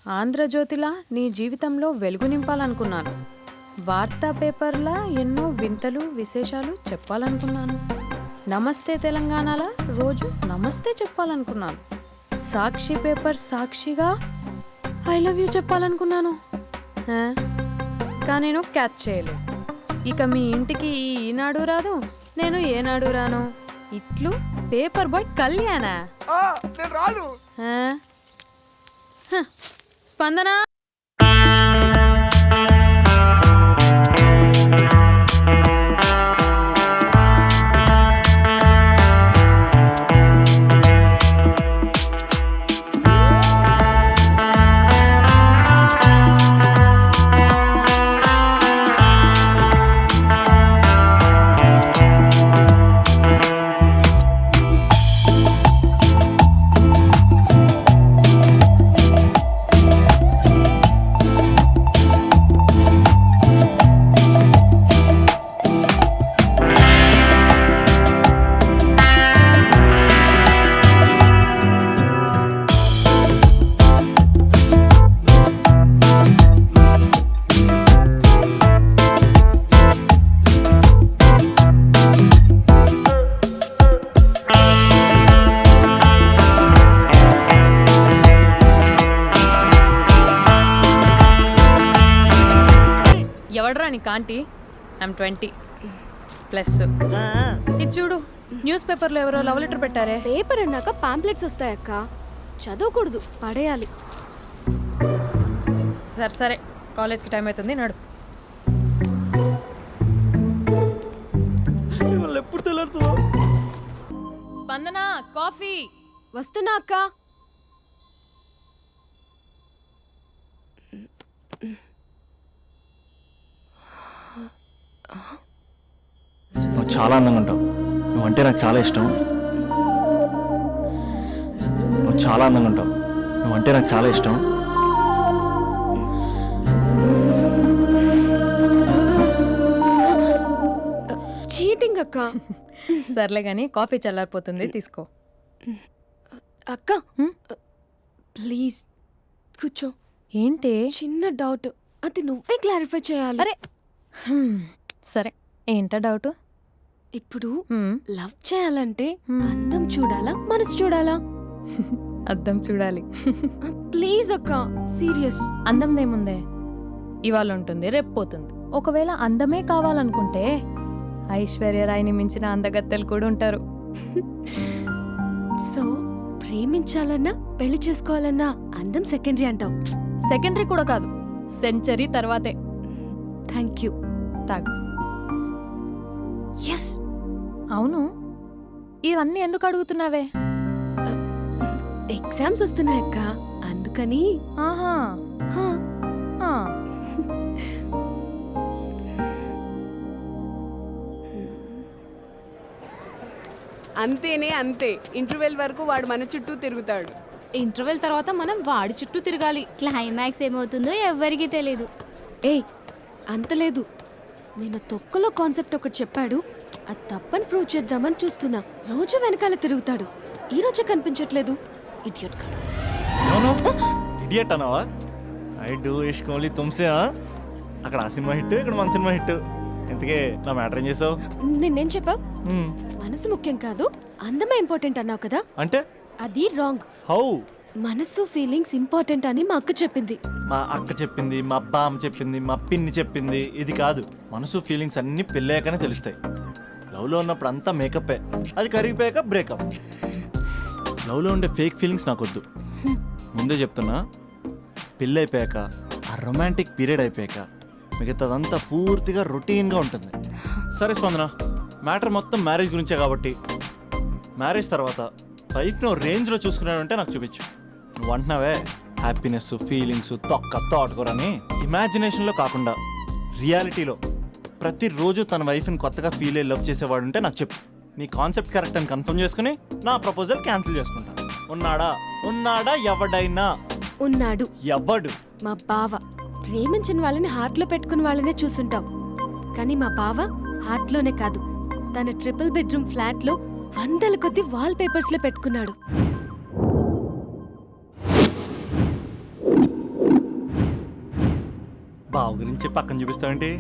ఆంధ్రజ్యోతిలా నీ జీవితంలో వెలుగు నింపాలనుకున్నాను. వార్తా పేపర్లా ఎన్నో వింతలు విశేషాలు చెప్పాలనుకున్నాను. నమస్తే తెలంగాణలా రోజు నమస్తే చెప్పాలనుకున్నాను. సాక్షి పేపర్ సాక్షిగా ఐ లవ్ యూ చెప్పాలనుకున్నాను. కానీ నేను క్యాచ్ చేయలేదు. ఇక మీ ఇంటికి ఈనాడు రాదు, నేను ఏనాడు రాను. ఇట్లు పేపర్ బాయ్ కళ్యాణా? స్పందన ఎవడరా నీ కాంటీ? ఐమ్ 20+. ఇది చూడు, న్యూస్ పేపర్లో ఎవరో లవ్ లెటర్ పెట్టారే. పేపర్ అన్నాక పాంప్లెట్స్ వస్తాయక్క, చదవకూడదు, పడేయాలి. సరే సరే, కాలేజ్కి టైం అవుతుంది, నడు. ఎప్పుడు తెల్లారుతుందో. స్పందన, కాఫీ. వస్తున్నా అక్క. నువ్వు చాలా అందంగా ఉంటావు. నువ్వంటే నాకు చాలా ఇష్టం. నువ్వు చాలా అందంగా ఉంటావు. నువ్వంటే నాకు చాలా ఇష్టం. చీటింగ్ అక్క. సర్లే గాని కాఫీ చల్లారిపోతుంది, తీసుకో. అక్క ప్లీజ్ కూర్చో. ఏంటి? చిన్న డౌట్, అది నువ్వే క్లారిఫై చేయాలి. అరే సరే, ఏంటా డౌట్? ఇప్పుడు లవ్ చేయాలంటే అందం చూడాలా, మనసు చూడాలా? అద్దం చూడాలి. ప్లీజ్ అక్క, సీరియస్. అందం ఇవాళ ఉంటుంది, రేపు పోతుంది. ఒకవేళ అందమే కావాలనుకుంటే ఐశ్వర్యరాయ్ని మించిన అందగత్తెలు కూడా ఉంటారు. సో ప్రేమించాలన్నా పెళ్లి చేసుకోవాలన్నా అందం సెకండరీ అంటావు? సెకండరీ కూడా కాదు, సెంచరీ తర్వాతే. Thank you. తాగు. ఎస్. అవును, ఇవన్నీ ఎందుకు అడుగుతున్నావే? ఎగ్జామ్స్ వస్తున్నాయక్క, అందుకని. ఆహా. అంతేనే అంతే. ఇంటర్వెల్ వరకు వాడు మన చుట్టూ తిరుగుతాడు. ఇంటర్వెల్ తర్వాత మనం వాడి చుట్టూ తిరగాలి. క్లైమాక్స్ ఏమవుతుందో ఎవ్వరికీ తెలీదు. ఏయ్ అంత లేదు, నేను తొక్కలో కాన్సెప్ట్ ఒకటి చెప్పాడు, అది తప్పని ప్రూవ్ చేద్దామని చూస్తున్నా. రోజు వెనకాల తిరుగుతాడు, ఈ రోజే కనిపించట్లేదు. ఇడియట్ కాడు. ఇడియట్ అన్నావా? ఐ డూ ఇష్క్ ఓన్లీ తుమ్సే. అక్కడ ఆ సినిమా హిట్, ఇక్కడ మన సినిమా హిట్. ఇంతకే నా మ్యాటర్ ఏం చేసావు? నిన్నేం చెప్పావు? మనసు ముఖ్యం కాదు, అందమే ఇంపార్టెంట్ అన్నావు కదా. అంటే అది రాంగ్. హౌ? మనసు ఫీలింగ్స్ ఇంపార్టెంట్ అని మా అక్క చెప్పింది. మా అక్క చెప్పింది, మా బామ్మ చెప్పింది, మా పిన్ని చెప్పింది. ఇది కాదు, మనసు ఫీలింగ్స్ అన్ని పెళ్ళాకనే తెలుస్తాయి. లవ్లో ఉన్నప్పుడు అంతా మేకప్పే, అది కరిగిపోయాక బ్రేకప్. లవ్లో ఉండే ఫేక్ ఫీలింగ్స్ నాకొద్దు. ముందే చెప్తున్నా, పెళ్ళి అయిపోయాక, ఆ రొమాంటిక్ పీరియడ్ అయిపోయాక మిగతాదంతా పూర్తిగా రొటీన్గా ఉంటుంది. సరే స్పందన, మ్యాటర్ మొత్తం మ్యారేజ్ గురించే కాబట్టి మ్యారేజ్ తర్వాత లైఫ్ను రేంజ్లో చూసుకున్నాడంటే నాకు చూపించు. నువ్వు అంటున్నావే హ్యాపీనెస్, ఫీలింగ్స్, తోటకూరని. ఇమాజినేషన్లో కాకుండా రియాలిటీలో ప్రతిరోజు తన వైఫ్ని కొత్తగా ఫీల్ అయ్యి లవ్ చేసేవాడు ఉంటే నాకు చెప్పు. నీ కాన్సెప్ట్ కరెక్ట్ అని కన్ఫర్మ్ చేసుకుని నా ప్రపోజల్ క్యాన్సిల్ చేసుకుంటా. ఉన్నాడా ఎవడైనా? ఉన్నాడు. ఎవడు? మా బావ. ప్రేమించిన వాళ్ళని హార్ట్లో పెట్టుకున్న వాళ్ళనే చూసుంటాం, కానీ మా బావ హార్ట్లోనే కాదు, తన ట్రిపుల్ బెడ్రూమ్ ఫ్లాట్లో వందల కొద్ది వాల్ పేపర్స్ లో పెట్టుకున్నాడు. బావ గురించి పక్కన చూపిస్తావేంటి?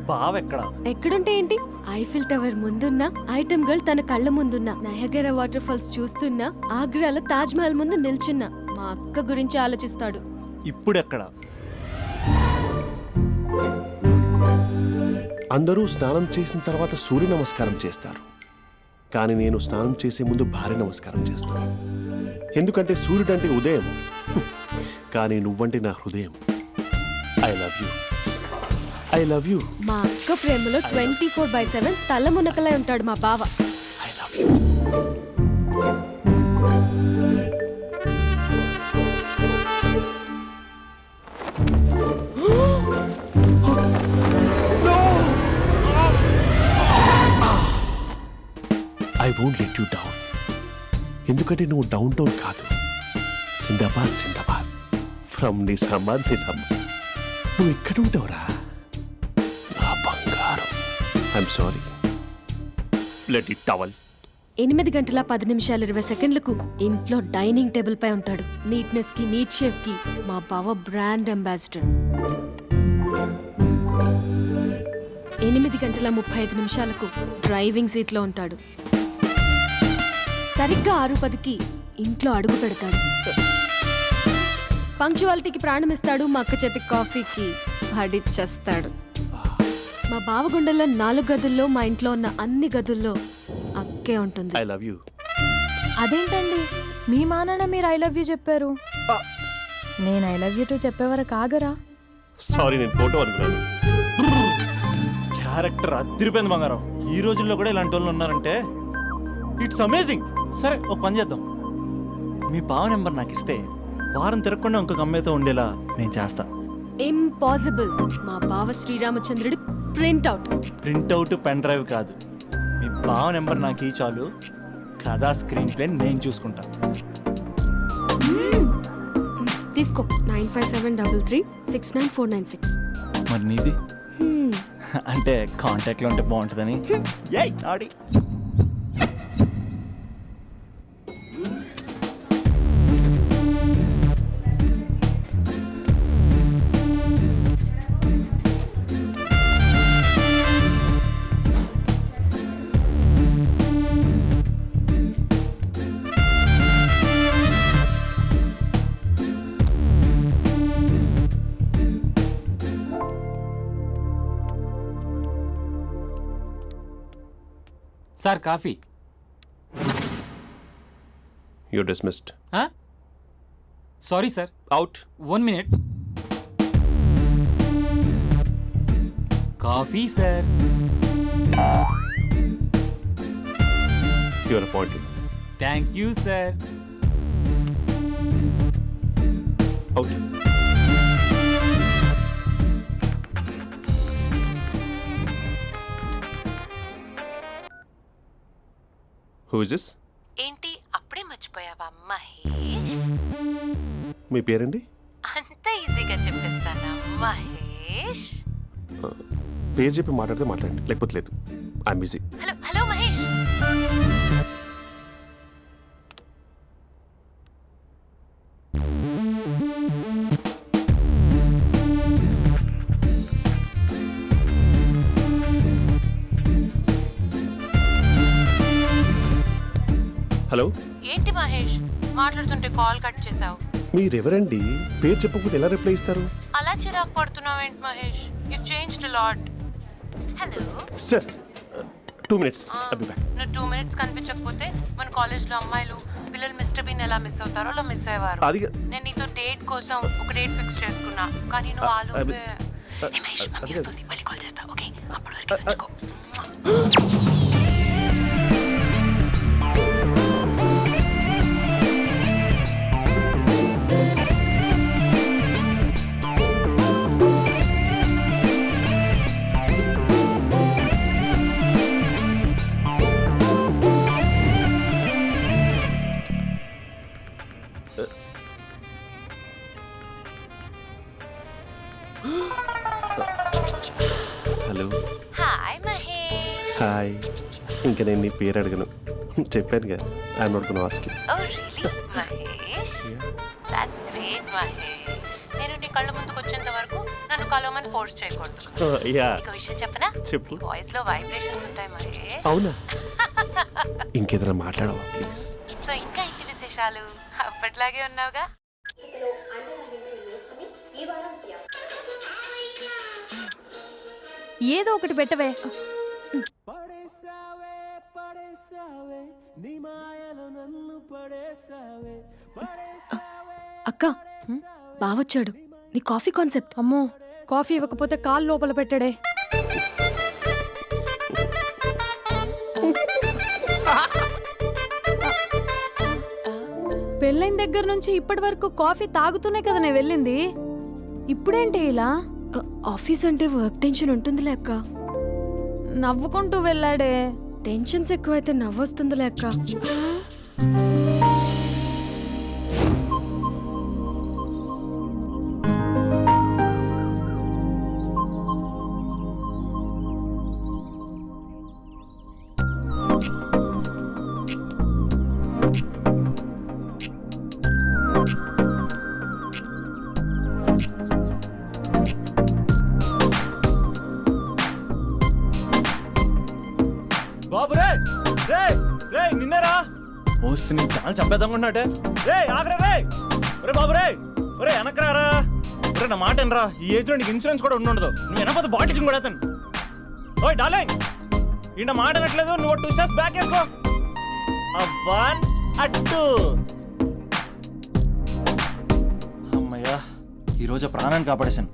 బావ ఎక్కడ? ఎక్కడుంటే ఏంటి? ఐఫిల్ టవర్ ముందున్న ఐటమ్ గర్ల్ తన కళ్ళ ముందున్న నయగరా వాటర్ ఫాల్స్ చూస్తున్నా ఆగ్రాలో తాజ్ మహల్ ముందు నిల్చున్నా మా అక్క గురించి ఆలోచిస్తాడు. ఇప్పుడు ఎక్కడ? అందరూ స్నానం చేసిన తర్వాత సూర్య నమస్కారం చేస్తారు, కానీ నేను స్నానం చేసే ముందు భార్య నమస్కారం చేస్తాను. ఎందుకంటే సూర్యుడు అంటే ఉదయం, కానీ నువ్వంటే నా హృదయం. I love you, I love you, మా అక్క ప్రేమలో 24/7 తల మునకలై ఉంటాడు మా బావ. I love you. I won't let you down. ఎందుకంటే నువ్వు డౌన్ టౌన్ కాదు, జిందాబాద్ జిందాబాద్ ఫ్రమ్ నిజామాబాద్ నిజామాబాద్. నువ్వు ఇక్కడ ఉంటావురా నా బంగారం. I'm sorry, let it towel. 8 గంటల 10 నిమిషాలు 20 సెకండ్లకు ఇంట్లో డైనింగ్ టేబుల్ పై ఉంటాడు. నీట్నెస్ కి నీట్ షేఫ్ కి మా బావ బ్రాండ్ అంబాసిడర్. 8 గంటల 35 నిమిషాలకు డ్రైవింగ్ సీట్ లో ఉంటాడు. సరిగ్గా 6:10కి ఇంట్లో అడుగు పెడతాడు. పంక్చువాలిటీకి ప్రాణం ఇస్తాడు. మా అక్క చేతి కాఫీకి పడిచ్చేస్తాడు. మా బావ గుండెల్లో 4 గదుల్లో మా ఇంట్లో ఉన్న అన్ని గదుల్లో అక్కే ఉంటుంది. I love you. అదేంటండి మీ మానాన్న మీరు ఐ లవ్ యూ చెప్పారు, నేను ఐ లవ్ యూ టు చెప్పేవరకు ఆగరా? సారీ, నేను ఫోటో అనుకున్నాను. క్యారెక్టర్ అదిరిపోయింది బంగారం. ఈ రోజుల్లో కూడా ఇలాంటి వాళ్ళు ఉన్నారంటే ఇట్స్ అమేజింగ్. సరే ఒక పని చేద్దాం, మీ బావ నెంబర్ నాకు ఇస్తే వారం తిరగకుండా ఇంకొక అమ్మాయితో ఉండేలా నేను చేస్తా. ఇంపాసిబుల్. మా బావ శ్రీరామచంద్రుడి ప్రింట్అవుట్. ప్రింట్అవుట్ పెన్ డ్రైవ్ కాదు, మీ బావ నెంబర్ నాకు ఈ చాలు. కథా స్క్రీన్ ప్లే నేను చూసుకుంటా. తీసుకో 9573369496. మరి నీది? అంటే కాంటాక్ట్లో ఉంటే బాగుంటుందని. ఏయ్ ఆడి sir coffee. You dismissed. Sorry sir, out. 1 minute. Coffee sir. Your appointed. Thank you sir. Out. Who is this? ఏంటి అప్పుడే మర్చిపోయావా మహేష్? మీ పేరండి? అంత ఈజీగా చెప్పేస్తానా మహేష్? పేరు చెప్పి మాట్లాడితే మాట్లాడండి, లేకపోతే లేదు. I'm busy. Hello hello Mahesh. Hello. ఏంటి మహేష్ మాట్లాడుతుంటే కాల్ కట్ చేసావు? మీరెవరండి? పేరు చెప్పకపోతే ఎలా రిప్లై ఇస్తారు? అలా చిరాకు పడుతున్నావు ఏంటి Mahesh? You changed a lot. Hello sir 2 minutes. I'll be back. నువ్వు 2 minutes కనిపించకపోతే మన కాలేజ్లో అమ్మాయిలు పిల్లలు మిస్టర్ బీన్ ఎలా మిస్ అవుతారో అలా మిస్ అయ్యేవారు. అది నేను నీతో డేట్ కోసం ఒక డేట్ ఫిక్స్ చేసుకున్నా, కానీ నువ్వు ఆలోపే. మహేష్ మమ్మీ వస్తుంది, మళ్ళీ కాల్ చేస్తా. ఓకే, అప్పటి వరకు ఉంచుకో. హలో. హాయ్ మహేష్. హాయ్. ఇంకా నేను నీ పేరు అడగను, చెప్పానుగా. I'm not gonna ask you. Oh really Mahesh? That's great Mahesh. నేను నీ కళ్ళ ముందుకు వచ్చేంత వరకు నన్ను ఫాలో అవ్వమని ఫోర్స్ చేయకూడదు. యా ఒక విషయం చెప్పనా? చెప్పు. నీ వాయిస్ లో వైబ్రేషన్స్ ఉంటాయి మహేష్. అవునా? ఇంకేదైనా మాట్లాడవా ప్లీజ్? సో ఇంకా ఇంటి విశేషాలు అప్పట్లాగే ఉన్నావుగా. ఏదో ఒకటి పెట్టవే. అక్క బావొచ్చాడు. నీ కాఫీ కాన్సెప్ట్. అమ్మో, కాఫీ ఇవ్వకపోతే కాలు లోపల పెట్టడే. పెళ్ళైన దగ్గర నుంచి ఇప్పటి వరకు కాఫీ తాగుతూనే కదా నేను వెళ్ళింది. ఇప్పుడేంటి ఇలా? ఆఫీస్ అంటే వర్క్ టెన్షన్ ఉంటుందిలే అక్క. నవ్వుకుంటూ వెళ్ళాడే. టెన్షన్స్ ఎక్కువైతే నవ్వొస్తుందిలే అక్క. బాబు రే రే రే నిన్నేరా వస్తే నేను చాలా చంపేద్దామనుకున్నాటే. రే ఆగరా రే. ఒరే బాబు రే, ఒరే వెనకరారా. ఒరే నా మాట వినరా, ఈ ఏజ్లో నీకు ఇన్సూరెన్స్ కూడా ఉండదు. నువ్వు వెనకపోతే బాటిల్ కూడా అతను. ఓయ్ డార్లింగ్, ఈ నా మాట అనట్లేదు. నువ్వు 2 స్టెప్స్ బ్యాక్ వేసుకో. 1 2. అమ్మయ్యా, ఈరోజు ప్రాణాన్ని కాపాడేశాను.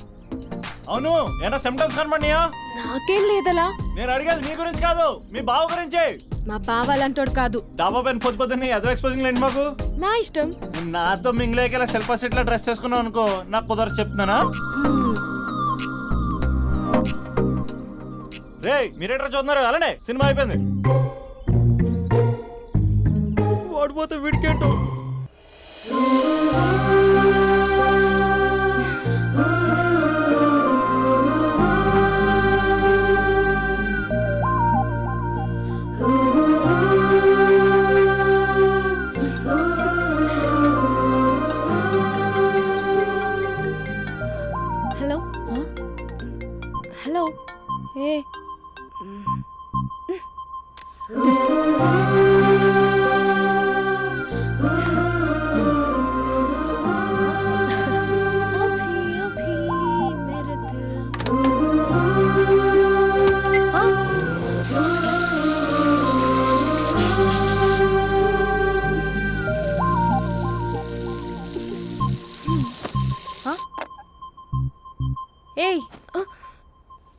అవును, ఏనా సిమ్టమ్స్ కనబడినాయా? నాకేం లేదలా. నేను అడిగేది నీ గురించి కాదు, మీ బావ గురించి. మా బావ అలాంటోడు కాదు. డాబా పైన పొద్దు పొద్దున్నే ఎదో ఎక్స్పోజింగ్ లేండి మాకు. నా ఇష్టం. నువ్వు నాతో మింగిలేక సెల్ఫ్ ఇట్లా డ్రెస్ చేసుకున్నావు అనుకో, నాకు కుదరదు చెప్తున్నానా. రే మీరేట్రా చూస్తున్నారు? అలానే సినిమా అయిపోయింది. ఓడిపోతే వీడికేంటో. Hello hello. ఏ ఏయ్,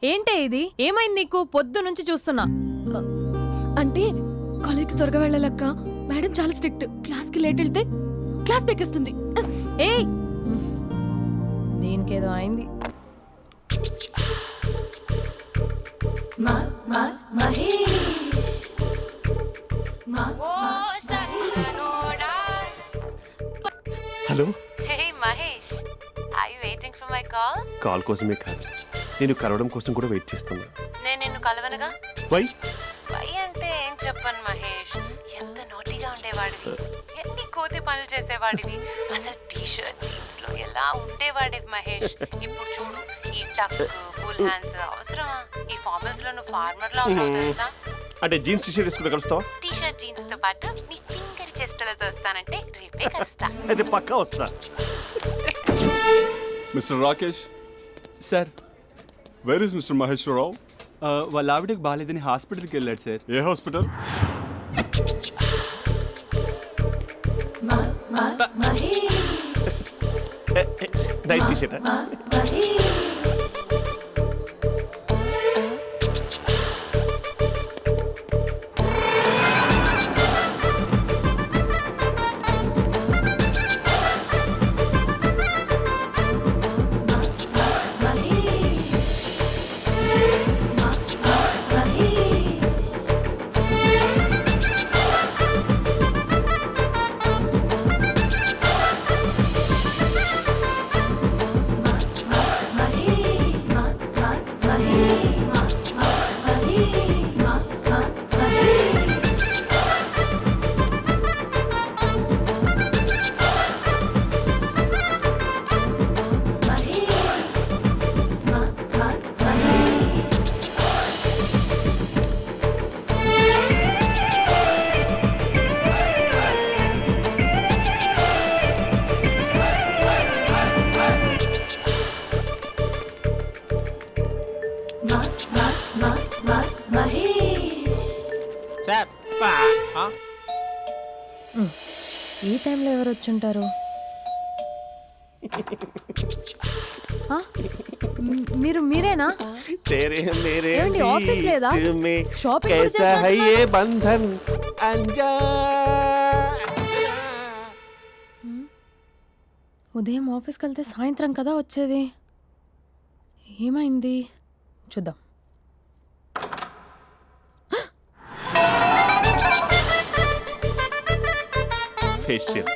ఏంటే ఇది? ఏమైంది నీకు? పొద్దు నుంచి చూస్తున్నా. అంటే కాలేజ్కి త్వరగా వెళ్ళాలక్క. మేడం చాలా స్ట్రిక్ట్. క్లాస్కి లేట్ వెళ్తే క్లాస్ పెక్కేస్తుంది. ఏయ్, దీనికేదో అయింది. Hello. Hey Mahesh, are you waiting for my call? Call కోసమే కాదు, నేను కలవడం కోసం కూడా వెయిట్ చేస్తున్నా. నేను నిన్ను కలవనుగా. వై? వై అంటే ఏం చెప్పను మహేష్. ఎంత నోటిగా ఉండేవాడివి, ఎన్ని కోతి పనులు చేసేవాడివి. అసలు టీ షర్ట్ జీన్స్ లో ఎలా ఉండేవాడివి మహేష్. ఇప్పుడు చూడు, ఈ టక్ ఫుల్ హ్యాండ్స్ అవసరమా? ఈ ఫార్మల్స్ లో నువ్వు ఫార్మర్ లా ఉన్నావు తెలుసా. అంటే జీన్స్ టీషర్ట్ వేసుకుంటే కలుస్తావా? టీ షర్ట్ జీన్స్ తో పాటు నీ ఫింగర్ చెస్టలతో వస్తానంటే రేపే కలుస్తా. అయితే పక్కా వస్తా. Mister Rakesh, sir, where is mister Maheswararao? వాళ్ళ ఆవిడకి బాగాలేదని హాస్పిటల్కి వెళ్ళాడు సార్. ఏ హాస్పిటల్? Night T shirt. టైంలో ఎవరు వచ్చుంటారు? ఆ? మీరేనా? तेरे मेरे ఏమండి, ఆఫీస్ లేదా? बीच में షాపింగ్ కూడా कैसा है చేస్తున్నారు? ये बंधन अंजा ఉదయం ఆఫీస్కి వెళ్తే సాయంత్రం కదా వచ్చేది. ఏమైంది చూద్దాం. फेशियल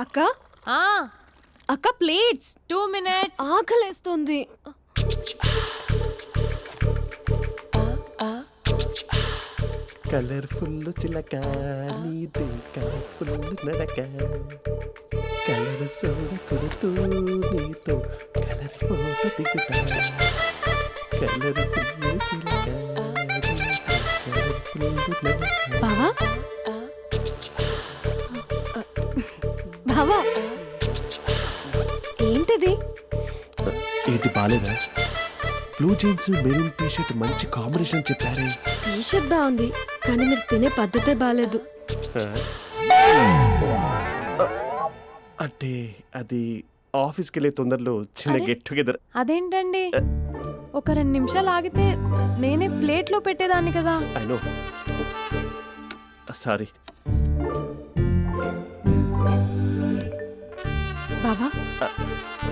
అక్క ఆ, అక్క ప్లేట్స్ 2 minutes. ఆకలేస్తోంది. కలర్ఫుల్ చిలక నీది కలర్ఫుల్ నడక కలర్ సోడ కొడుతూ నీతో కలర్ ఫోటో దిగుతా కలర్ఫుల్ చిలక కలర్ఫుల్ నడక. బావా బావా ఏంటిది? ఏంటి బాలేదా? Blue jeans maroon T shirt మంచి కాంబినేషన్ చెప్పారే. టీ షర్ట్ బాగుంది కానీ మీరు తినే పద్ధతే బాగాలేదు. అంటే అది ఆఫీస్కి వెళ్ళే తొందరలో చిన్న అరే? Get together. అదేంటండి, ఒక 2 నిమిషాలు ఆగితే నేనే ప్లేట్లో పెట్టేదాన్ని కదా. I know, sorry. బావా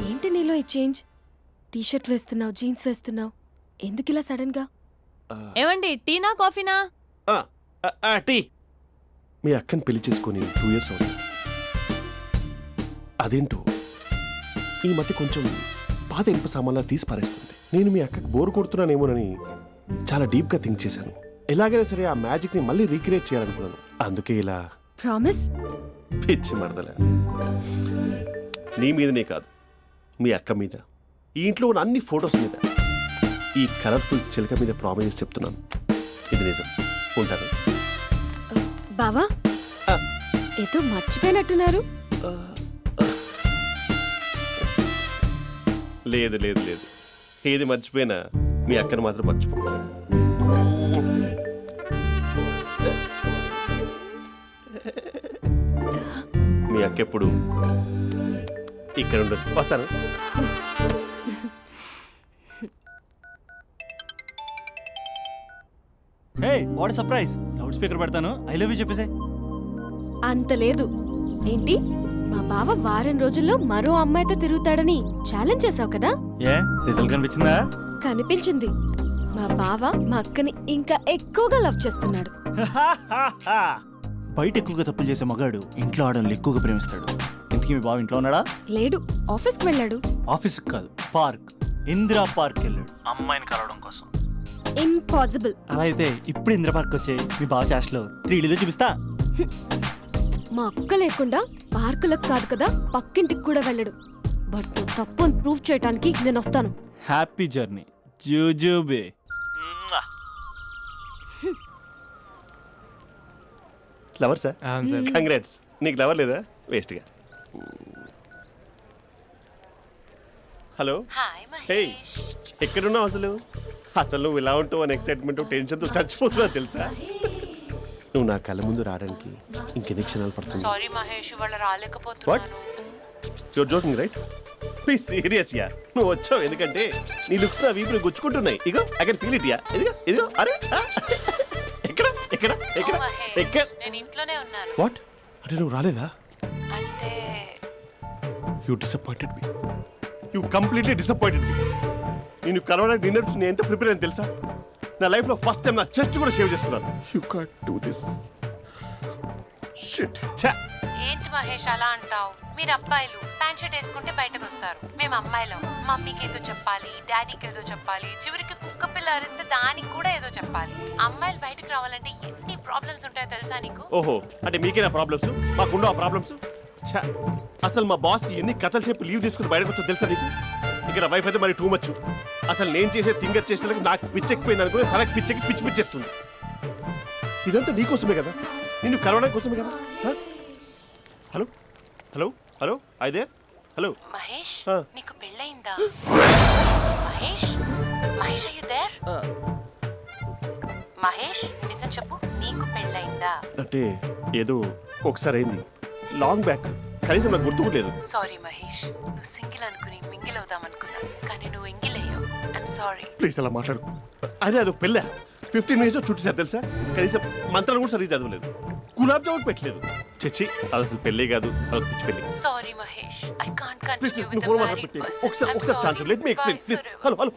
ఏంటి నీలో ఈ చేంజ్? టీ షర్ట్ వేస్తున్నావు, జీన్స్ వేస్తున్నావు, ఎందుకు ఇలా సడన్ గా? ఏమండి, టీనా కాఫీనా? టీ. మీ అక్కని పెళ్లి చేసుకొని 2 years అవుతుంది. అదేంటో ఈ మధ్య కొంచెం పాత ఇనుప సామాన్లా తీసి పారేస్తుంది. నేను మీ అక్కకి బోర్ కొడుతున్నానేమోనని చాలా డీప్గా థింక్ చేశాను. ఎలాగైనా సరే ఆ మ్యాజిక్ని మళ్ళీ రీక్రియేట్ చేయాలనుకున్నాను. అందుకే ఇలా ప్రామిస్? పిచ్చి మరదల. నీ మీదనే కాదు, మీ అక్క మీద, ఈ ఇంట్లో ఉన్న అన్ని ఫొటోస్ మీద, ఈ కలర్ఫుల్ చిలక మీద ప్రామిస్ చెప్తున్నాను. ఇది నిజం. ఉంటాను. బావా ఆ. ఏదో మర్చిపోయినట్టున్నారు. లేదు లేదు లేదు, ఏది మర్చిపోయినా మీ అక్కను మాత్రం మర్చిపో. మీ అక్క ఎప్పుడు ఇక్కడ ఉండదు. వస్తాను. హే, వాట్ సర్ప్రైజ్! లౌడ్ స్పీకర్ పెడతాను, ఐ లవ్ యూ చెప్పేసే. అంత లేదు. ఏంటి, మా బావ వారం రోజుల్లో మరో అమ్మాయితో తిరుగుతాడని ఛాలెంజ్ చేసావు కదా? ఏ రిజల్ట్ కనిపించిందా? కనిపించింది. మా బావ మా అక్కని ఇంకా ఎక్కువగా లవ్ చేస్తున్నాడు. బయట ఎక్కువగా తప్పులు చేసే మగాడు ఇంట్లో ఆడవాళ్ళు ఎక్కువగా ప్రేమిస్తాడు. ఇంతకీ మీ బావ ఇంట్లో ఉన్నాడా? లేడు, ఆఫీస్కి వెళ్ళాడు. ఆఫీస్కి కాదు, పార్క్, ఇందిరా పార్క్ వెళ్ళాడు అమ్మాయిని కలవడం కోసం. ఇంపాసిబుల్. అలా అయితే ఇప్పుడు ఇందిరా పార్క్ వచ్చే మీ బావ చాష్లో 3Dలో చూపిస్తా. మా అక్క లేకుండా పార్కులకు కాదు కదా పక్కింటికి కూడా వెళ్ళడు. బట్ నువ్వు తప్పు అని ప్రూవ్ చేయడానికి నేను వస్తాను. హ్యాపీ జర్నీ జూజూబే. Lover sir, congrats. నీకు లవర్ లేదా? వేస్ట్గా. హలో. Hi hey, Mahesh. ఎక్కడున్నావు అసలు? అసలు నువ్వు ఇలా ఉంటావు అని ఎక్సైట్మెంట్ టెన్షన్తో చచ్చిపోతున్నా తెలుసా? నువ్వు నా కళ్ళ ముందు రావడానికి ఇంకెన్ని క్షణాలు పడుతుంది? సారీ మహేష్, ఇవాళ రాలేకపోతున్నాను. Your joking right? Please serious ya. నువ్వు వచ్చావు ఎందుకంటే నీ లుక్స్ నా వీపుని గుచ్చుకుంటున్నాయి. ఇగో I can feel it ya. ఇదిగో ఇదిగో. అరే ఎక్కడ ఎక్కడ ఎక్కడ ఓ మహేష్, ఎక్కడ? నేను ఇంట్లోనే ఉన్నాను. వాట్? అంటే నువ్వు రాలేదా? అంటే you disappointed me. You completely disappointed me. నేను కలవడానికి డిన్నర్స్ నేను ఎంత ప్రిపేర్ అని తెలుసా? నా లైఫ్లో ఫస్ట్ టైం నా చెస్ట్ కూడా సేవ్ చేస్తున్నాను. You can't do this. Shit. ఛా. ఏంటి మహేష్ అలా అంటావు? మీరు అబ్బాయిలు ప్యాంట్ షర్ట్ వేసుకుంటే బయటకు వస్తారు. మేము అమ్మాయిలం, మమ్మీకి ఏదో చెప్పాలి, డాడీకి ఏదో చెప్పాలి, చివరికి కుక్క పిల్ల అరిస్తే దానికి కూడా ఏదో చెప్పాలి. అమ్మాయిలు బయటకు రావాలంటే ఎన్ని ప్రాబ్లమ్స్ ఉంటాయో తెలుసా నీకు? ఓహో, అంటే మీకేనా ప్రాబ్లమ్స్? మాకుండా ప్రాబ్లమ్స్? ఛా. అసలు మా బాస్కి ఎన్ని కథలు చెప్పి లీవ్ తీసుకుని బయటకు వచ్చా తెలుసా నీకు? ఇక్కడ వైఫ్ అయితే మరి టూ మచ్. అసలు నేను చేసే థింగర్ చేసేందుకు నాకు పిచ్చెక్కిపోయింది అనుకుని తనకు పిచ్చెక్కి పిచ్చి పిచ్చేస్తుంది. ఇదంతా నీకోసమే కదా, నిన్ను కలవడం కోసమే కదా. హ? హలో హలో హలో అయితే హలో. మహేష్ ఆ. నీకు పెళ్ళయిందా? Mahesh Mahesh are you there? మహేష్ నిజం చెప్పు, నీకు పెళ్ళయిందా? అంటే ఏదో ఒకసారి అయింది, లాంగ్ బ్యాక్, కనీసం నాకు గుర్తు కూడా లేదు. సారీ మహేష్, నువ్వు సింగిల్ అనుకుని మింగిల్ అవుదాం అనుకున్నా, కానీ నువ్వు ఎంగిల్ అయ్యావు. I'm sorry. ప్లీజ్ అలా మాట్లాడు. అదే అదొక పెళ్ళ 15 మినిట్స్ చుట్టేసారు తెలుసా, కనీసం మంత్రాలు కూడా సరిగ్గా చదవలేదు, గులాబ్ జామున్ పెట్టలేదు. చచ్చి అది అసలు పెళ్ళే కాదు, అదొక పిచ్చి పెళ్ళి. Sorry Mahesh, I can't please continue నువ్వు విత్ ఫోన్ ద మాట్లాడి మ్యారీడ్ పెట్టి పర్సన్. ఒకసారి chance let me explain please. Hello hello.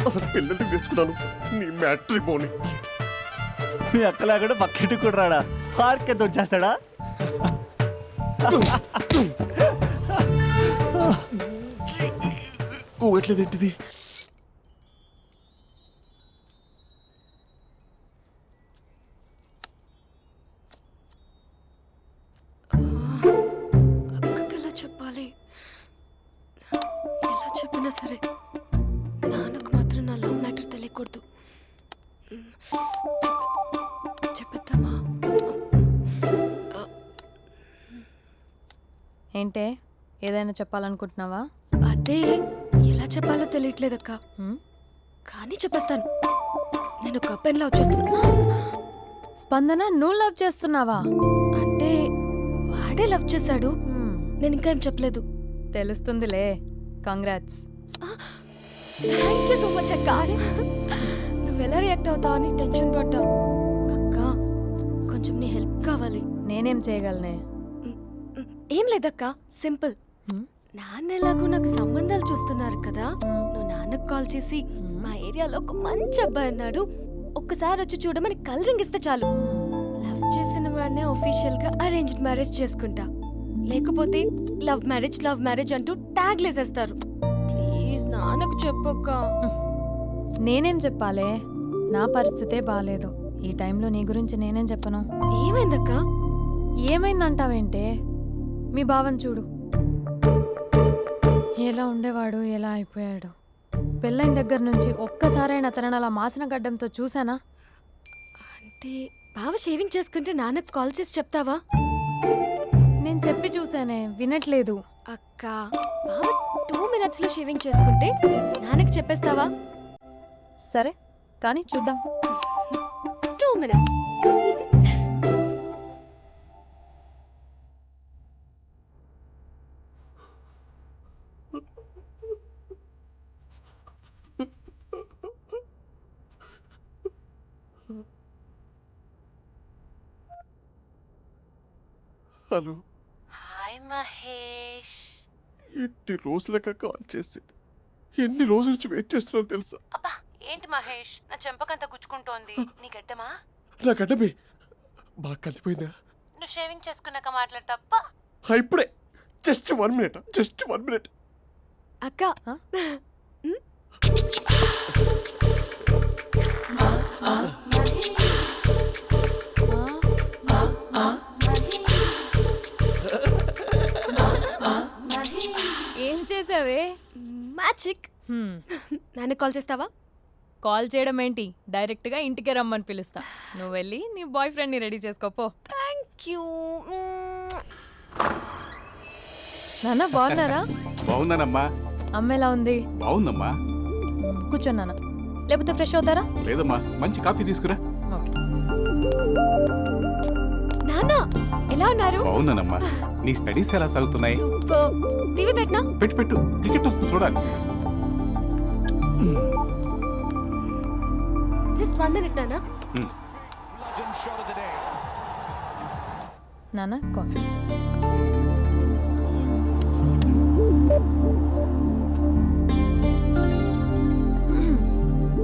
అసలు పిల్లల్ని తీసుకున్నాను నీ మ్యాట్రీ బోని. మీ అక్కలాగా పక్కింటి కూడా రాడా, పార్క్ ఎంత వచ్చేస్తాడా? ఊగట్లేదేంటిది? అక్కకి ఎలా చెప్పాలి? ఎలా చెప్పినా సరే నాన్నకు మాత్రం నా లవ్ మ్యాటర్ తెలియకూడదు. చెప్పేద్దామా? ఏంటే ఏదైనా చెప్పాలనుకుంటున్నావా? అదే ఎలా చెప్పాలో తెలియట్లేదక్క, హ్మ్? కానీ చెప్పేస్తాను. నేను ఒక అబ్బాయిని లవ్ చేస్తున్నా. స్పందన, నువ్వు లవ్ చేస్తున్నావా? అంటే వాడే లవ్ చేశాడు, హ్మ్, నేను ఇంకా ఏం చెప్పలేదు. తెలుస్తుందిలే. Congrats. Thank you so much అక్క. నువ్వు ఎలా రియాక్ట్ అవుతావు అని టెన్షన్ పడ్డా. అక్క కొంచెం నీ హెల్ప్ కావాలి. నేనేం చేయగలనే? ఏం లేదక్క, సింపుల్. హ్మ్? నాన్న ఎలాగో నాకు సంబంధాలు చూస్తున్నారు కదా, నువ్వు నాన్నకు కాల్ చేసి మా ఏరియాలో ఒక మంచి అబ్బాయి అన్నాడు, ఒక్కసారి వచ్చి చూడమని కలరింగ్ ఇస్తే చాలు. లవ్ చేసిన వాడినే ఒఫీషియల్ గా అరేంజ్డ్ మ్యారేజ్ చేసుకుంటా, లేకపోతే లవ్ మ్యారేజ్ అంటూ ట్యాగ్ లేసేస్తారు. ప్లీజ్ నాన్నకు చెప్పక్క. నేనేం చెప్పాలే? నా పరిస్థితే బాగాలేదు. ఈ టైంలో నీ గురించి నేనేం చెప్పను? ఏమైందక్క? ఏమైందంటావేంటే? మీ భావం చూడు, ఎలా ఉండేవాడు, ఎలా అయిపోయాడు. పెళ్ళైన దగ్గర నుంచి ఒక్కసారైనా తనని అలా మాసిన గడ్డంతో చూసానా? అంటే బావ షేవింగ్ చేసుకుంటే నాన్నకు కాల్ చేసి చెప్తావా? నేను చెప్పి చూసానే, వినట్లేదు. అక్క బావ 2 minutes లో షేవింగ్ చేసుకుంటే నాన్నకి చెప్పేస్తావా? సరే కానీ చూద్దాం. 2 minutes. హలో. హాయ్ మహేష్. ఎన్ని రోజులుగా కాల్ చేసేది, ఎన్ని రోజుల నుంచి వెయిట్ చేస్తున్నాను తెలుసా? అబ్బా ఏంటి మహేష్, నా చెంపకంత గుచ్చుకుంటోంది. నీ గడ్డమా? నా గడ్డమే బాగా కలిపోయిందా? నువ్వు షేవింగ్ చేసుకున్నాక మాట్లాడు తప్ప. ఇప్పుడే జస్ట్ 1 minute, జస్ట్ 1 minute. అక్క ఏం చేసావే? మ్యాజిక్. నాన్నకు కాల్ చేస్తావా? కాల్ చేయడం ఏంటి, డైరెక్ట్గా ఇంటికే రమ్మని పిలుస్తా. నువ్వు వెళ్ళి నీ బాయ్ ఫ్రెండ్ని రెడీ చేసుకోపో. Thank you. నాన్న బాగున్నారా? బాగుందనమ్మా. అమ్మ ఎలా ఉంది? బాగుందమ్మా. కూర్చోన్నానా, లేకపోతే ఫ్రెష్ అవుతారా? లేదమ్మా, మంచి కాఫీ తీసుకురా. ఓకే. నాన్న ఎలా ఉన్నారు? బాగున్నానమ్మా. నీ స్టడీస్ ఎలా సాగుతున్నాయి? సూపర్. టీవీ పెట్టనా? పెట్టు, క్రికెట్ వస్తుంది చూడాలి. జస్ట్ 1 minute నాన్న. నాన్న కాఫీ.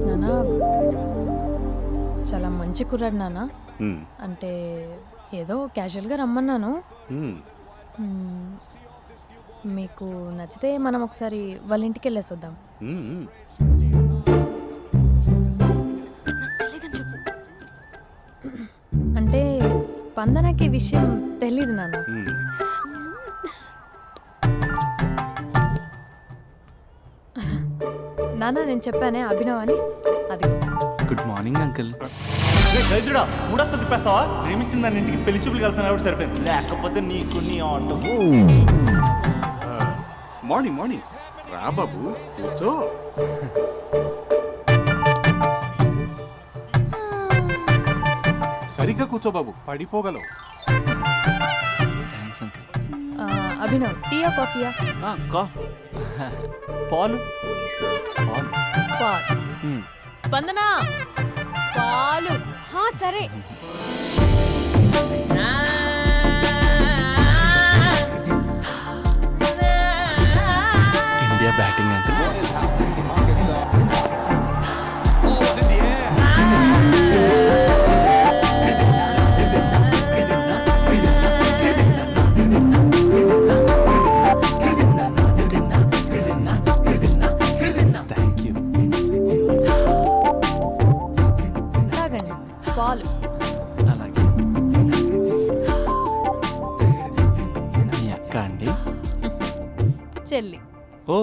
నాన్న చాలా మంచి కుర్రాడు నాన్న. అంటే ఏదో క్యాజువల్గా రమ్మన్నాను. మీకు నచ్చితే మనం ఒకసారి వాళ్ళ ఇంటికి వెళ్ళేసి వద్దాం. తెలీదని చెప్పు. అంటే స్పందనకి ఈ విషయం తెలీదు నాన్న. నాన్న నేను చెప్పానే అభినవ్ అని అది గుడ్ మార్నింగ్ అంకుల్. రైతుడా మూడొస్తా తిప్పేస్తావా? ప్రేమించిన దాని ఇంటికి పెళ్లి చూపులు వెళ్తాను కాబట్టి సరిపోయింది, లేకపోతే నీకు నీ ఆటో. మార్నింగ్ మార్నింగ్ రా బాబు కూర్చో. సరిగ్గా కూర్చో బాబు, పడిపోగలవు. Thanks uncle. అభినవ్ టీయా కాఫీయా? పాలు పాలు. పాల్. స్పందన పాలు. హా సరే. India batting uncle. Thank you. తాగండి పాలు. అలాగే. మీ అక్క అండి? చెల్లి. ఓ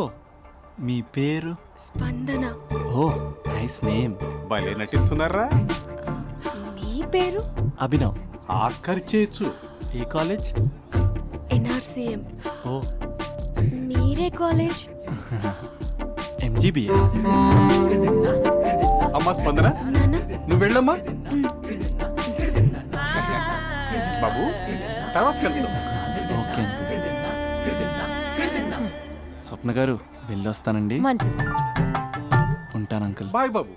మీ పేరు? స్పందన. ఓ నైస్ నేమ్. భలే నటిస్తున్నారా? మీ పేరు? అభినవ్. ఆస్కర్ చేయొచ్చు. ఏ కాలేజ్? ఎన్ఆర్సీఎం. ఓ మీరే కాలేజ్? ఎంజీబీఏ. అమ్మా స్పందన నాన్న నువ్వు వెళ్ళమ్మా. బాబు తర్వాత కలుద్దాం. Okay uncle. స్వప్న గారు వెళ్ళొస్తానండి. మంచిది. ఉంటాను అంకుల్. బాయ్ బాబు.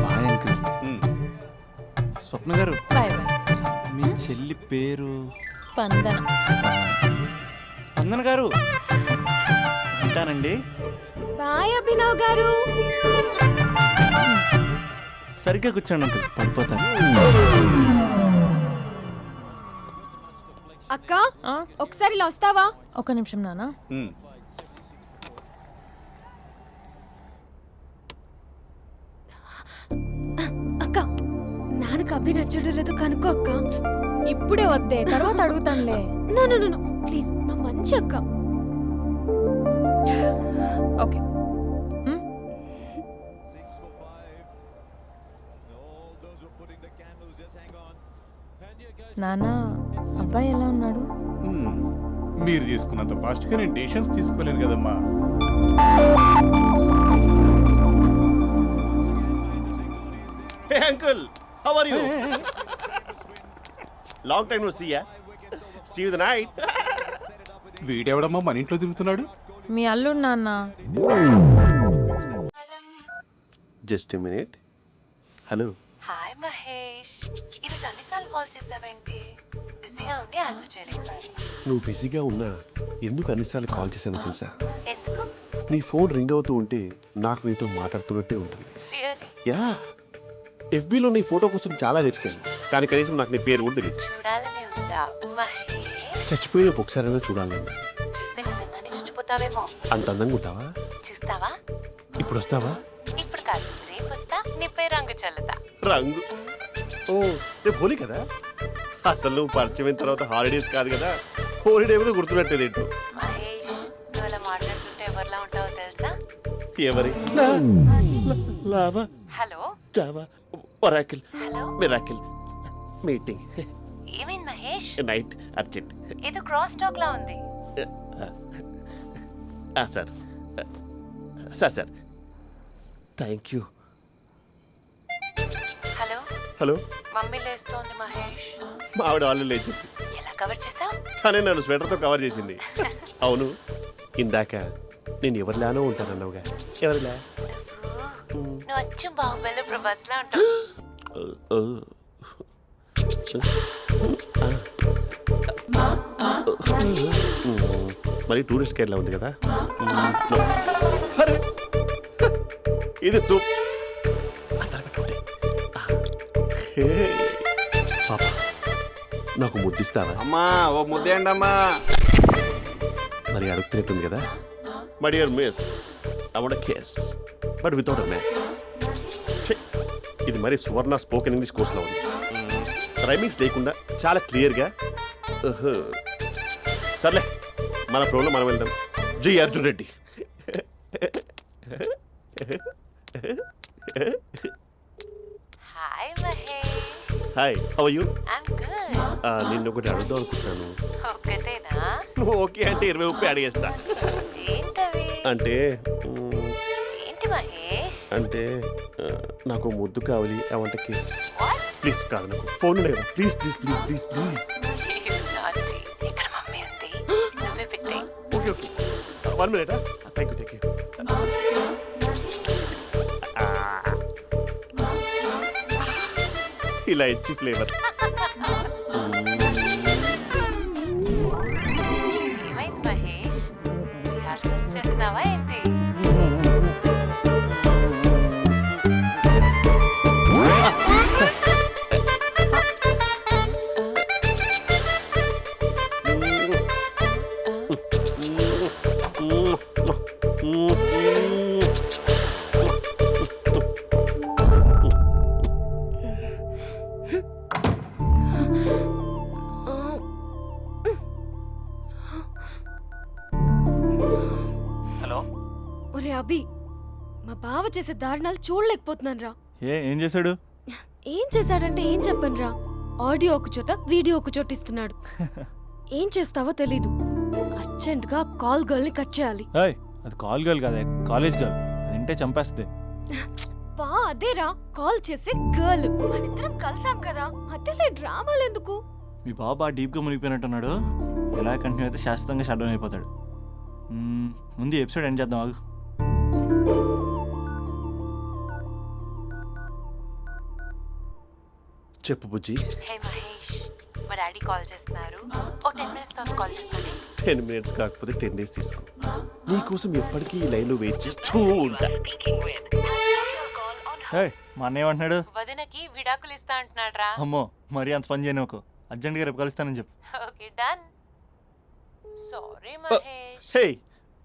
Bye uncle. ఉమ్. స్వప్న గారు బాయ్ బాయ్. మీ చెల్లి పేరు? స్పందన. స్పందన గారు ఉంటానండి. బాయ్ అభినవ్ గారు. సరిగ్గా కూర్చోండి అంకుల్, పడిపోతాను. అక్క ఆ? ఒకసారి ఇలా వస్తావా? ఒక నిమిషం నాన్న. ఉమ్. అక్క నాన్నకు అభి నచ్చడం లేదు కనుక్కో అక్క. ఇప్పుడే వద్దే, తర్వాత అడుగుతానులే. నో నో నో ప్లీజ్, మా మంచి అక్క. ఓకే. నాన్న అబ్బాయి ఎలా ఉన్నాడు? ఉమ్. మీరు తీసుకున్నంత ఫాస్ట్గా నేను డెసిషన్స్ తీసుకోలేను కదమ్మా. Hey uncle, how are you? Long time no see ya. See you the night. వీడెవడమ్మా మన ఇంట్లో తిరుగుతున్నాడు? మీ అల్లుడు నాన్న. Just a minute. Hello. Hi Mahesh, ఈరోజు అన్నిసార్లు కాల్ చేసావేంటి? బిజీగా ఉండి ఆన్సర్ చేయలేదు. నువ్వు బిజీగా ఉన్నా ఎందుకు అన్నిసార్లు కాల్ చేశాను తెలుసా? ఎందుకు? నీ ఫోన్ రింగ్ అవుతూ ఉంటే నాకు నీతో మాట్లాడుతున్నట్టే ఉంటుంది. రియల్లీ? యా, ఎఫ్బీలో నీ ఫోటో కోసం చాలా వెతికాను, కానీ కనీసం నాకు నీ పేరు కూడా తెలియదు. చూడాలని ఉందా మహేష్? చచ్చిపోయిన ఒకసారైనా చూడాలని. చూస్తే నిజంగానే చచ్చిపోతావేమో. అంత అందంగా ఉంటావా? చూస్తావా? ఇప్పుడు వస్తావా? ఇప్పుడు కాదు, రేపు వస్తా, నీపై రంగు చల్లుతా. రంగు? ఓ రేపు హోలీ కదా. అసలు నువ్వు పరిచయం తర్వాత హాలిడేస్ కాదు కదా, హోలిడే కూడా గుర్తుపెట్టేది ఏంటో. మహేష్, నువ్వు అలా మాట్లాడుతుంటే ఎవరిలా ఉంటావో తెలుసా? ఎవరి? లావా, hello Java, Oracle, hello, miracle, meeting, ఏమైంది మహేష్? Night, urgent. ఏదో క్రాస్ టాక్ లా ఉంది. Sir sir sir thank you. Hello, hello, mummy లేస్తోంది మహేష్. మా ఆవిడ వాళ్ళు లేచి ఎలా కవర్ చేసావు? తనే నన్ను స్వెటర్తో కవర్ చేసింది. అవును, ఇందాక నేను ఎవరిలానో ఉంటానన్నావుగా, ఎవరిలా? నువ్వు అచ్చం బాహుబలి ప్రభాస్ లా ఉంటావు. మరి టూరిస్ట్ గైడ్లా ఉంది కదా. అరే, ఇది సూప్. పాప, నాకు ముద్దిస్తావా? అమ్మా ఓ ముద్దేయండి అమ్మా. మరి అడుగుతున్నట్టుంది కదా. My dear miss, I want kiss but without a mess. ఇది మరి సువర్ణ స్పోకెన్ ఇంగ్లీష్ కోర్సులో ఉంది. రైమింగ్స్ లేకుండా చాలా క్లియర్గా. సర్లే, మన ప్రోలో మనం వెళ్దాం. జై Arjun Reddy. Hi Mahesh. Hi, how are you? I'm good. నిన్ను ఒకటి అడుగుదాం అనుకుంటున్నాను. ఒకటేనా? నువ్వు ఓకే అంటే 20 అడిగేస్తా. ఏంటవి? అంటే ఏంటి మహేష్? అంటే నాకు ముద్దు కావాలి. I want kiss. What? Please కాదు, నాకు ఫోన్ లేదు. Please please please please please. నాటి. ఇక్కడ మమ్మీ ఉంది, నువ్వే పెట్టే. Okay okay, 1 minute. Thank you. ఇలా ఇచ్చి ఫ్లేవర్. ఏమైంది మహేష్? రిహార్సల్స్ చేస్తున్నావా ఏంటి? హలో. ఒరే అభి, మా బావ చేసే దారుణాలు చూడలేకపోతున్నాను రా. ఏం చేశాడు? ఏం చేశాడంటే ఏం చెప్పను రా. ఆడియో ఒక చోట, వీడియో ఒక చోట ఇస్తున్నాడు. ఏం చేస్తావో తెలీదు. అర్జెంట్ గా కాల్ గర్ల్ ని కట్ చేయాలి. ఏయ్, అది కాల్ గర్ల్ కాదే, కాలేజ్ గర్ల్. అది వింటే చంపేస్తుంది. బా అదేరా, కాల్ చేసే గర్ల్. మనిద్దరం కలిసాం కదా, మధ్యలో డ్రామాలు ఎందుకు? మీ బాబు బాగా డీప్గా మునిగిపోయినట్టున్నాడు. ఎలా కంటిన్యూ అయితే శాశ్వతంగా షట్ డౌన్ అయిపోతాడు. ముందు ఎపిసోడ్ ఎండ్ చేద్దాం ఆగు. చెప్పు బుజ్జి. హే మహేష్, మా డాడీ కాల్ చేస్తున్నారు. ఓ 10 minutes తర్వాత కాల్ చేస్తాను. 10 minutes కాకపోతే 10 days తీసుకో. నీకోసం ఎప్పటికీ ఈ లైన్లో వెయిట్ చేస్తూ ఉంటా. మా అన్న ఏమంటున్నాడు? వదినకి విడాకులు ఇస్తా అంటున్నాడు రా. అమ్మో, మరీ అంత పని చేయను. ఒక అర్జెంట్గా రేపు కలుస్తానని చెప్పు. Okay done. సారీ మహేష్. హే,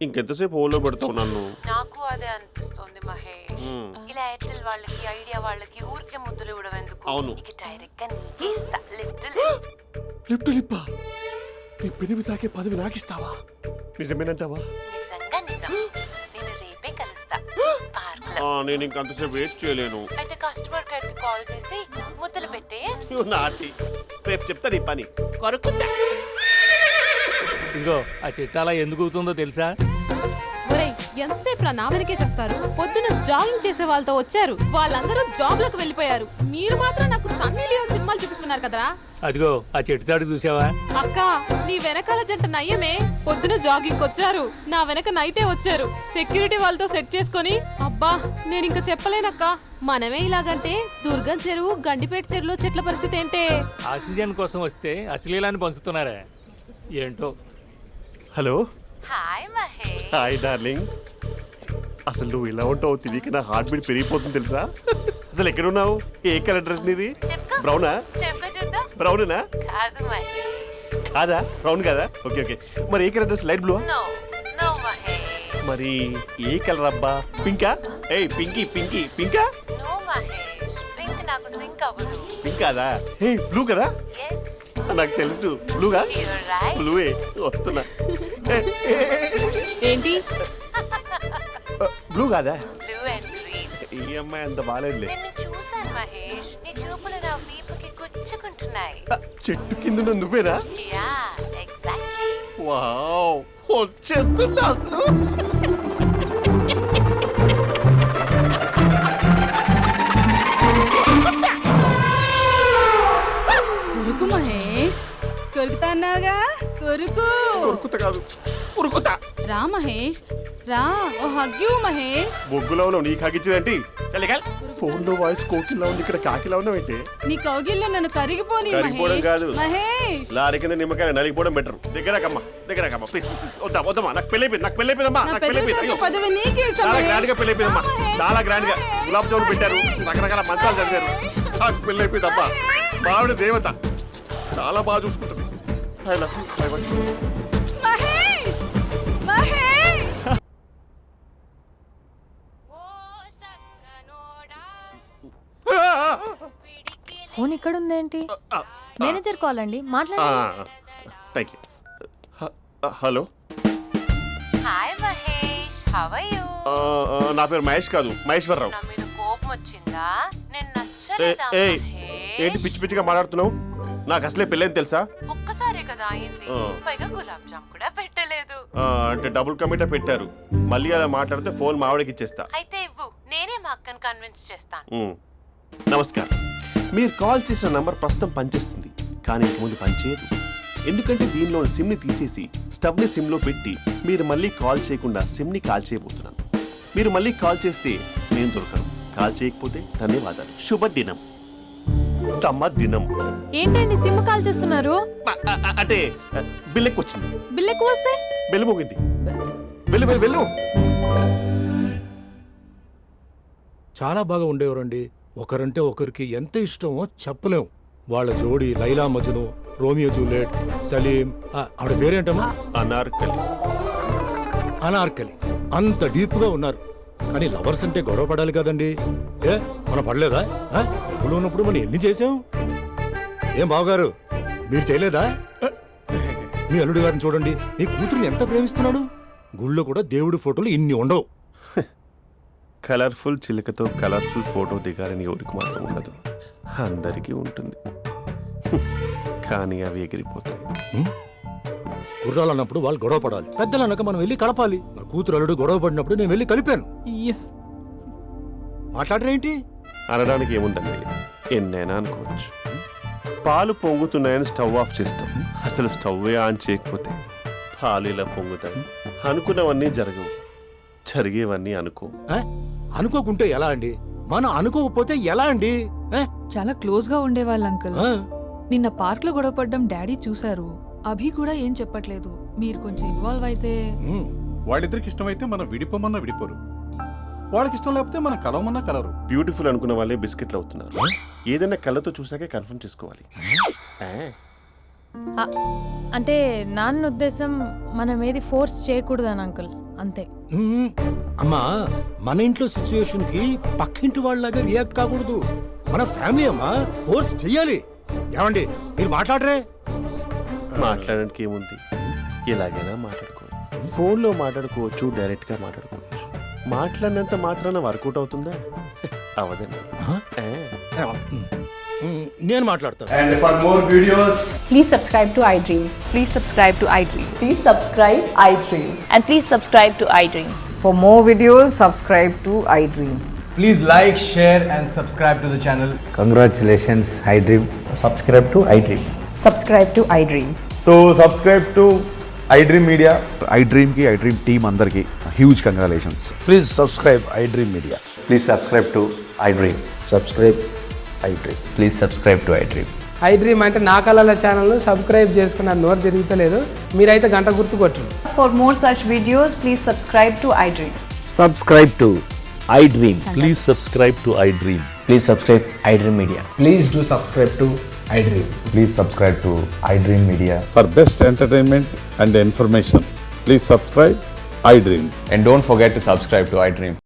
ఇంకెంతసేపు హోల్లో పెడతావు నన్ను? నాకు అదే అనిపిస్తుంది మహేష్. ఇలా ఎయిర్టెల్ వాళ్ళకి, ఐడియా వాళ్ళకి ఊరికే ముద్దులు ఇవ్వడం ఎందుకు? అవును. ఇక డైరెక్ట్ గా నీకే ఇస్తా. లిటిల్ లిప్ టు లిప్పా? నీ పెనివి తాకే పదవి నాకిస్తావా? నిజమేనంటావా? నిజంగా నిజం. నేను రేపే కలుస్తా పార్క్ లో. నేను ఇంకంతసేపు వెయిట్ చేయలేను. అయితే కస్టమర్ కేర్ కి కాల్ చేసి ముద్దులు పెట్టే. నాటి రేపు చెప్తా నీ పని. కొరుకుందా? ఇదిగో ఆ చెట్టు అలా ఎందుకు అవుతుందో తెలుసా? ఒరేయ్, ఎంతసేపు నా వెనకే చేస్తారు? పొద్దున జాగింగ్ చేసే వాళ్ళతో వచ్చారు, వాళ్ళందరూ జాబ్లకు వెళ్ళిపోయారు. మీరు మాత్రం నాకు సన్నీ లియోన్ సినిమాలు చూపిస్తున్నారు కదరా. అదిగో ఆ చెట్టు చాటు చూసావా? అక్క, నీ వెనకాల జంట నయ్యమే. పొద్దున జాగింగ్ వచ్చారు, నా వెనక నైటే వచ్చారు. సెక్యూరిటీ వాళ్ళతో సెట్ చేసుకొని, అబ్బా నేను ఇంకా చెప్పలేనక్క. మనమే ఇలాగంటే దుర్గం చెరువు, గండిపేట చెరువులో చెట్ల పరిస్థితి ఏంటే? ఆక్సిజన్ కోసం వస్తే అశ్లీలాన్ని పంచుతున్నారా ఏంటో. Hello. Hi Mahesh. Hi darling. అసలు నువ్వు ఇలా ఉంటావు తిరిగి నా హార్ట్ బీట్ పెరిగిపోతుంది తెలుసా? అసలు ఎక్కడున్నావు? ఏ కలర్ డ్రెస్ నీది? చెప్పుకో. బ్రౌనా? చెప్పుకో చూద్దాం. బ్రౌనేనా? కాదు మహేష్. కాదా? బ్రౌన్ కదా? Okay okay. మరి ఏ colour dress? Light blue? No no Mahesh. మరి ఏ కలర్ అబ్బా? పింకా? ఏయ్ పింకీ పింకీ పింకా? నో మహేష్, పింక్ నాకు సింక్ అవ్వదు. పింక్ కాదా? ఏ బ్లూ కదా? yes నాకు తెలుసు. బ్లూగా? you're right. బ్లూవే వస్తున్నా. ఏంటి? బ్లూ కాదా? blue and green. ఈ అమ్మాయి అంత బాగాలేదులే. నిన్ను చూశాను మహేష్, నీ చూపులు నా వీపుకి గుచ్చుకుంటున్నాయి. చెట్టు కింద నువ్వేనా? Yeah exactly. వావ్, వచ్చేస్తున్నా అసలు. కొరుకు మహేష్, కొరుకుతా అన్నావుగా, కొరుకు. ఉరుకుతా కాదు, ఉరుకుతా. రా మహేష్, రా. ఓ హగ్గు మహేష్. బొగ్గులో ఉన్నావు, నీకు హగించిందేంటి? ఫోన్ లో వాయిస్ కోకిలా ఉంది, ఇక్కడ కాకిలా ఉన్నావేంటి? నీ కౌగిల్లో నన్ను కరిగిపోని కరిగిపోవడం కాదు, మహేష్. లారీ కింద నిమ్మకాయ నలిగిపోవడం బెటర్. దగ్గరకమ్మా దగ్గరకమ్మా ప్లీజ్. వద్దమ్మా, నాకు పెళ్ళైపోయింది, నాకు పెళ్ళైపోయిందమ్మా, నాకు పెళ్ళైపోయింది. పదవి నీకే చాలా గ్రాండ్ గా పెళ్ళైపోయిందమ్మా, చాలా గ్రాండ్ గా. గులాబ్ జామున్ పెట్టారు, రకరకాల మంచాలు చదివారు. నాకు పెళ్ళైపోయిందమ్మా. మావిడ దేవత, చాలా బాగా చూసుకుంటుంది. I love you. I want you. Mahesh, Mahesh. Phone ఇక్కడ ఉందేంటి? మేనేజర్ కాల్ అండి, మాట్లాడండి. Thank you. Hello. Hi how are you? నా పేరు మహేష్ కాదు, మహేశ్వరరావు. నా మీద కోపం వచ్చిందా? నేను ఏ- నచ్చలేదా ఏయ్, ఏంటి పిచ్చి పిచ్చిగా మాట్లాడుతున్నావు? నాకు అసలే పెళ్ళని తెలుసా? ఒక్కసారి కదా అయింది, ఆ. పైగా గులాబ్ జామ్ కూడా పెట్టలేదు. అంటే డబుల్ కమిటా పెట్టారు. మళ్ళీ అలా మాట్లాడితే ఫోన్ మా ఆవిడకి ఇచ్చేస్తా. అయితే ఇవ్వు, నేనే మా అక్కని కన్విన్స్ చేస్తాను. నమస్కారం. మీరు కాల్ చేసిన నంబర్ ప్రస్తుతం పనిచేస్తుంది, కానీ ఇంక ముందు పనిచేయదు. ఎందుకంటే దీనిలో సిమ్ని తీసేసి స్టవ్ని సిమ్లో పెట్టి మీరు మళ్ళీ కాల్ చేయకుండా సిమ్ని కాల్ చేయబోతున్నాను. మీరు మళ్ళీ కాల్ చేస్తే నేను దొరకను, కాల్ చేయకపోతే ధన్యవాదాలు. శుభదినం. తమ దినం. ఏంటండి సిమ్ కాల్ చేస్తున్నారు? అంటే బిల్ ఎక్కువ వచ్చింది. బిల్ ఎక్కువ వస్తే బెల్లు మోగింది. వెళ్ళు వెళ్ళు వెళ్ళు. చాలా బాగా ఉండేవారండి. ఒకరంటే ఒకరికి ఎంత ఇష్టమో చెప్పలేం. వాళ్ళ జోడి లైలా మజ్ను, రోమియో జూలియట్, సలీం, ఆవిడ పేరేంటమ్మా? అనార్కలి. అనార్కలి. అంత డీప్ గా ఉన్నారు. కానీ లవర్స్ అంటే గొడవ పడాలి కదండి. ఏ మనం పడలేదా? డబ్బులు ఉన్నప్పుడు మనం ఎన్ని చేసాం? ఏం బావగారు, మీరు చేయలేదా? మీ అల్లుడి గారిని చూడండి, మీ కూతురుని ఎంత ప్రేమిస్తున్నాడు. గుళ్ళో కూడా దేవుడి ఫోటోలు ఇన్ని ఉండవు. కలర్ఫుల్ చిలుకతో కలర్ఫుల్ ఫోటో దిగాలని ఎవరికి మాత్రం ఉండదు, అందరికీ ఉంటుంది. కానీ అవి ఎగిరిపోతాయి. గుర్రాలు అన్నప్పుడు వాళ్ళు గొడవ పడాలి, పెద్దలు అన్నాక మనం వెళ్ళి కలపాలి. నా కూతురు అల్లుడు గొడవ పడినప్పుడు నేను వెళ్ళి కలిపాను. మాట్లాడరేంటి? అనడానికి ఏముందండి, ఎన్నైనా అనుకోవచ్చు. పాలు పొంగుతున్నాయని స్టవ్ ఆఫ్ చేస్తాం, అసలు స్టవ్ ఆన్ చేయకపోతే పాలు ఇలా పొంగుతాయి. అనుకున్నవన్నీ జరగవు, జరిగేవన్నీ అనుకో. అనుకోకుంటే ఎలా అండి? మనం అనుకోకపోతే ఎలా అండి? చాలా క్లోజ్ గా ఉండేవాళ్ళు అంకుల్. నిన్న పార్క్ లో గొడవపడ్డం డాడీ చూశారు. అభి కూడా ఏం చెప్పట్లేదు. మీరు కొంచెం ఇన్వాల్వ్ అయితే. వాళ్ళిద్దరికి ఇష్టమైతే మనం విడిపోమన్నా విడిపోరు, వాళ్ళకి ఇష్టం లేకపోతే మనం కలవమన్నా కలరు. బ్యూటిఫుల్ అనుకున్న వాళ్ళే బిస్కెట్లు అవుతున్నారు. ఏదైనా కళ్ళతో చూసాకే కన్ఫర్మ్ చేసుకోవాలి. అంటే నాన్న ఉద్దేశం మనం ఏది ఫోర్స్ చేయకూడదని అంకుల్, అంతే. అమ్మా, మన ఇంట్లో సిచ్యుయేషన్ కి పక్కింటి వాళ్ళలాగా రియాక్ట్ కాకూడదు. మన ఫ్యామిలీ అమ్మా, ఫోర్స్ చెయ్యాలి. ఏమండి మీరు మాట్లాడరే? మాట్లాడడానికి ఏముంది, ఎలాగైనా మాట్లాడుకోవచ్చు. ఫోన్లో మాట్లాడుకోవచ్చు, డైరెక్ట్గా మాట్లాడుకోవచ్చు. మాట్లాడినంత మాత్రాన వర్కౌట్ అవుతుందా? అవదండి. నేను మాట్లాడతాను. And for more videos, Please subscribe to iDream. Please subscribe to iDream. Please subscribe iDream. And please subscribe to iDream. For more videos, subscribe to iDream. please like, share and subscribe to the channel. Congratulations, iDream. Subscribe to iDream. Subscribe to iDream. So subscribe to iDream Media. iDream ki iDream team andarki huge congratulations. Please subscribe iDream Media. Please subscribe to iDream. Subscribe iDream. Please subscribe to iDream. iDream అంటే నా కళల channel subscribe చేసుకున్న నోరు తిరుగుతలేదు. మీరైతే గంట గుర్తు కొట్టండి. For more such videos, please subscribe to iDream. Subscribe to iDream. Please subscribe to iDream. Please subscribe iDream Media. Please do subscribe to iDream. Please subscribe to iDream Media. For best entertainment and information, please subscribe iDream. And don't forget to subscribe to iDream.